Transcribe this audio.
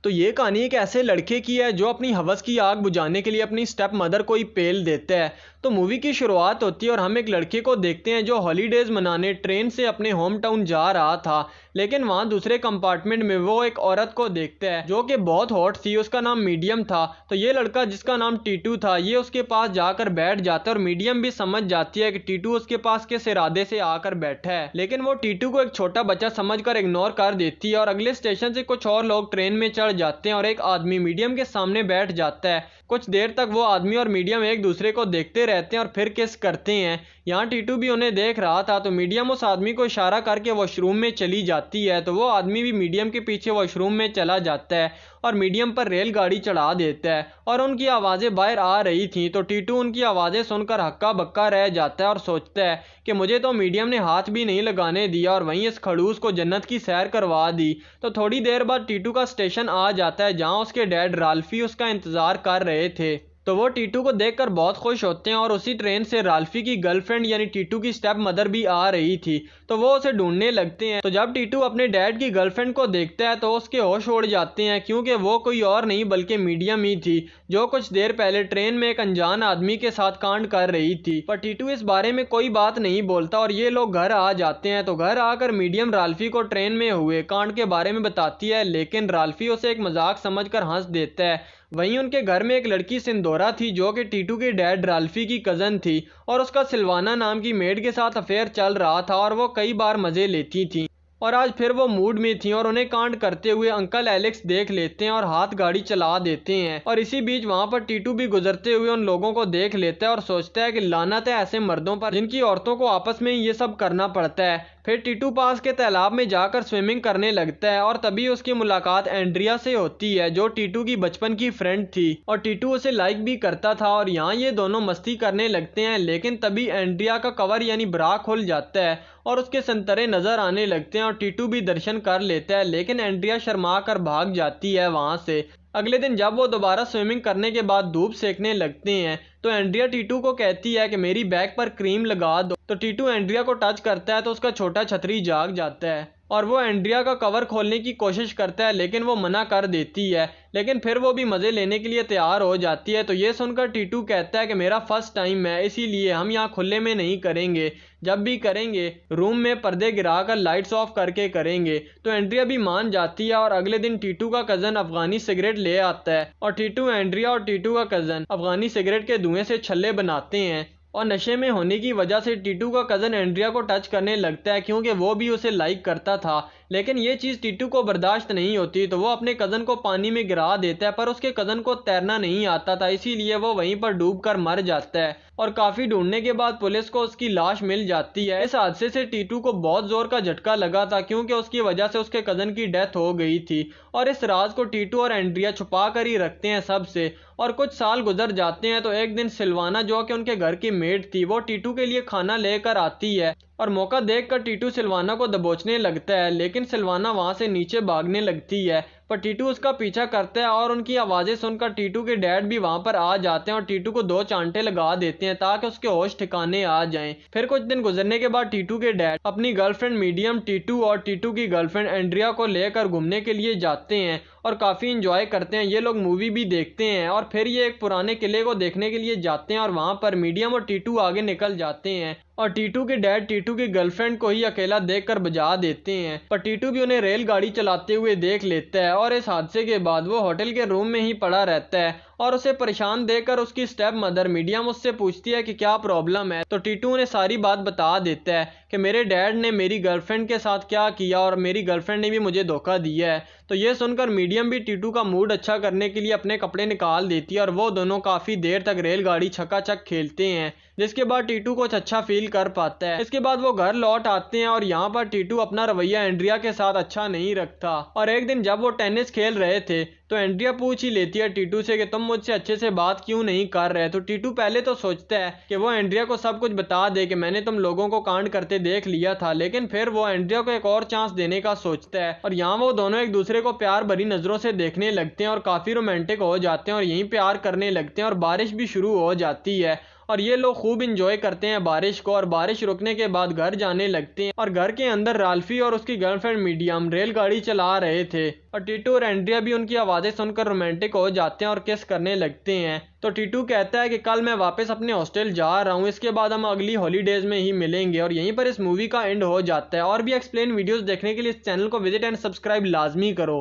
तो ये कहानी एक ऐसे लड़के की है जो अपनी हवस की आग बुझाने के लिए अपनी स्टेप मदर को ही पेल देता है। तो मूवी की शुरुआत होती है और हम एक लड़के को देखते हैं जो हॉलीडेज मनाने ट्रेन से अपने होम टाउन जा रहा था, लेकिन वहाँ दूसरे कंपार्टमेंट में वो एक औरत को देखता है जो कि बहुत हॉट थी। उसका नाम मीडियम था। तो ये लड़का जिसका नाम टीटू था ये उसके पास जाकर बैठ जाता है और मीडियम भी समझ जाती है कि टीटू उसके पास किस इरादे से आकर बैठा है, लेकिन वो टीटू को एक छोटा बच्चा समझकर इग्नोर कर देती है। और अगले स्टेशन से कुछ और लोग ट्रेन में चढ़ जाते हैं और एक आदमी मीडियम के सामने बैठ जाता है। कुछ देर तक वो आदमी और मीडियम एक दूसरे को देखते रहते हैं और फिर किस करते हैं। यहाँ टीटू भी उन्हें देख रहा था। तो मीडियम उस आदमी को इशारा करके वॉशरूम में चली जाती है। तो वो आदमी भी मीडियम के पीछे वॉशरूम में चला जाता है और मीडियम पर रेलगाड़ी चढ़ा देता है और उनकी आवाज़ें बाहर आ रही थी। तो टीटू उनकी आवाज़ें सुनकर हक्का बक्का रह जाता है और सोचता है कि मुझे तो मीडियम ने हाथ भी नहीं लगाने दिया और वहीं इस खड़ूस को जन्नत की सैर करवा दी। तो थोड़ी देर बाद टीटू का स्टेशन आ जाता है जहाँ उसके डैड राल्फी उसका इंतज़ार कर रहे थे। तो वो टीटू को देखकर बहुत खुश होते हैं और उसी ट्रेन से राल्फी की गर्लफ्रेंड यानी टीटू की स्टेप मदर भी आ रही थी। तो वो उसे ढूंढने लगते हैं। तो जब टीटू अपने डैड की गर्लफ्रेंड को देखता है तो उसके होश उड़ जाते हैं, क्योंकि वो कोई और नहीं बल्कि मीडियम ही थी जो कुछ देर पहले ट्रेन में एक अनजान आदमी के साथ कांड कर रही थी। पर टीटू इस बारे में कोई बात नहीं बोलता और ये लोग घर आ जाते हैं। तो घर आकर मीडियम राल्फी को ट्रेन में हुए कांड के बारे में बताती है, लेकिन राल्फी उसे एक मजाक समझकर हंस देता है। वहीं उनके घर में एक लड़की सिंदोरा थी जो कि टीटू के डैड राल्फी की कज़न थी और उसका सिल्वाना नाम की मेड के साथ अफेयर चल रहा था और वो कई बार मज़े लेती थी। और आज फिर वो मूड में थी और उन्हें कांड करते हुए अंकल एलेक्स देख लेते हैं और हाथ गाड़ी चला देते हैं। और इसी बीच वहां पर टीटू भी गुजरते हुए उन लोगों को देख लेता है और सोचता है कि लानत है ऐसे मर्दों पर जिनकी औरतों को आपस में ये सब करना पड़ता है। फिर टीटू पास के तालाब में जाकर स्विमिंग करने लगता है और तभी उसकी मुलाकात एंड्रिया से होती है जो टीटू की बचपन की फ्रेंड थी और टीटू उसे लाइक भी करता था। और यहाँ ये दोनों मस्ती करने लगते हैं, लेकिन तभी एंड्रिया का कवर यानी ब्रा खुल जाता है और उसके संतरे नजर आने लगते हैं और टीटू भी दर्शन कर लेता है, लेकिन एंड्रिया शर्मा कर भाग जाती है वहां से। अगले दिन जब वो दोबारा स्विमिंग करने के बाद धूप सेकने लगते हैं तो एंड्रिया टीटू को कहती है कि मेरी बैक पर क्रीम लगा दो। तो टीटू एंड्रिया को टच करता है तो उसका छोटा छतरी जाग जाता है और वो एंड्रिया का कवर खोलने की कोशिश करता है, लेकिन वो मना कर देती है। लेकिन फिर वो भी मज़े लेने के लिए तैयार हो जाती है। तो ये सुनकर टीटू कहता है कि मेरा फर्स्ट टाइम है, इसीलिए हम यहाँ खुले में नहीं करेंगे, जब भी करेंगे रूम में पर्दे गिराकर लाइट्स ऑफ करके करेंगे। तो एंड्रिया भी मान जाती है और अगले दिन टीटू का कज़न अफगानी सिगरेट ले आता है और टीटू एंड्रिया और टीटू का कज़न अफगानी सिगरेट के धुएं से छल्ले बनाते हैं। और नशे में होने की वजह से टीटू का कज़न एंड्रिया को टच करने लगता है क्योंकि वो भी उसे लाइक करता था, लेकिन ये चीज़ टीटू को बर्दाश्त नहीं होती। तो वो अपने कज़न को पानी में गिरा देता है, पर उसके कज़न को तैरना नहीं आता था, इसीलिए वो वहीं पर डूबकर मर जाता है और काफ़ी ढूंढने के बाद पुलिस को उसकी लाश मिल जाती है। इस हादसे से टीटू को बहुत जोर का झटका लगा था क्योंकि उसकी वजह से उसके कज़न की डेथ हो गई थी और इस राज को टीटू और एंड्रिया छुपा कर ही रखते हैं सबसे। और कुछ साल गुजर जाते हैं तो एक दिन सिल्वाना जो कि उनके घर की मेड थी वो टीटू के लिए खाना लेकर आती है और मौका देखकर टीटू सिल्वाना को दबोचने लगता है, लेकिन सिल्वाना वहां से नीचे भागने लगती है। पर टीटू उसका पीछा करता है और उनकी आवाज़ें सुनकर टीटू के डैड भी वहां पर आ जाते हैं और टीटू को 2 चांटे लगा देते हैं ताकि उसके होश ठिकाने आ जाएं। फिर कुछ दिन गुजरने के बाद टीटू के डैड अपनी गर्लफ्रेंड मीडियम, टीटू और टीटू की गर्लफ्रेंड एंड्रिया को लेकर घूमने के लिए जाते हैं और काफ़ी इंजॉय करते हैं। ये लोग मूवी भी देखते हैं और फिर ये एक पुराने किले को देखने के लिए जाते हैं और वहाँ पर मीडियम और टीटू आगे निकल जाते हैं और टीटू के डैड टीटू की गर्लफ्रेंड को ही अकेला देखकर बजा देते हैं। पर टीटू भी उन्हें रेलगाड़ी चलाते हुए देख लेता है और इस हादसे के बाद वो होटल के रूम में ही पड़ा रहता है और उसे परेशान देखकर उसकी स्टेप मदर मीडियम उससे पूछती है कि क्या प्रॉब्लम है। तो टीटू उन्हें सारी बात बता देता है कि मेरे डैड ने मेरी गर्लफ्रेंड के साथ क्या किया और मेरी गर्लफ्रेंड ने भी मुझे धोखा दिया है। तो ये सुनकर मीडियम भी टीटू का मूड अच्छा करने के लिए अपने कपड़े निकाल देती है और वो दोनों काफ़ी देर तक रेलगाड़ी छकाछक खेलते हैं, जिसके बाद टीटू कुछ अच्छा फील कर पाता है। इसके बाद वो घर लौट आते हैं और यहाँ पर टीटू अपना रवैया एंड्रिया के साथ अच्छा नहीं रखता और एक दिन जब वो टेनिस खेल रहे थे तो एंड्रिया पूछ ही लेती है टीटू से कि तुम मुझसे अच्छे से बात क्यों नहीं कर रहे। तो टीटू पहले तो सोचता है कि वो एंड्रिया को सब कुछ बता दे कि मैंने तुम लोगों को कांड करते देख लिया था, लेकिन फिर वो एंड्रिया को एक और चांस देने का सोचता है और यहाँ वो दोनों एक दूसरे को प्यार भरी नजरों से देखने लगते हैं और काफी रोमांटिक हो जाते हैं और यहीं प्यार करने लगते हैं और बारिश भी शुरू हो जाती है और ये लोग खूब इंजॉय करते हैं बारिश को, और बारिश रुकने के बाद घर जाने लगते हैं। और घर के अंदर राल्फी और उसकी गर्लफ्रेंड मीडियम रेलगाड़ी चला रहे थे, और टीटू और एंड्रिया भी उनकी आवाज़ें सुनकर रोमांटिक हो जाते हैं और किस करने लगते हैं। तो टीटू कहता है कि कल मैं वापस अपने हॉस्टल जा रहा हूँ, इसके बाद हम अगली हॉलीडेज में ही मिलेंगे। और यहीं पर इस मूवी का एंड हो जाता है। और भी एक्सप्लेन वीडियोस देखने के लिए इस चैनल को विजिट एंड सब्सक्राइब लाजमी करो।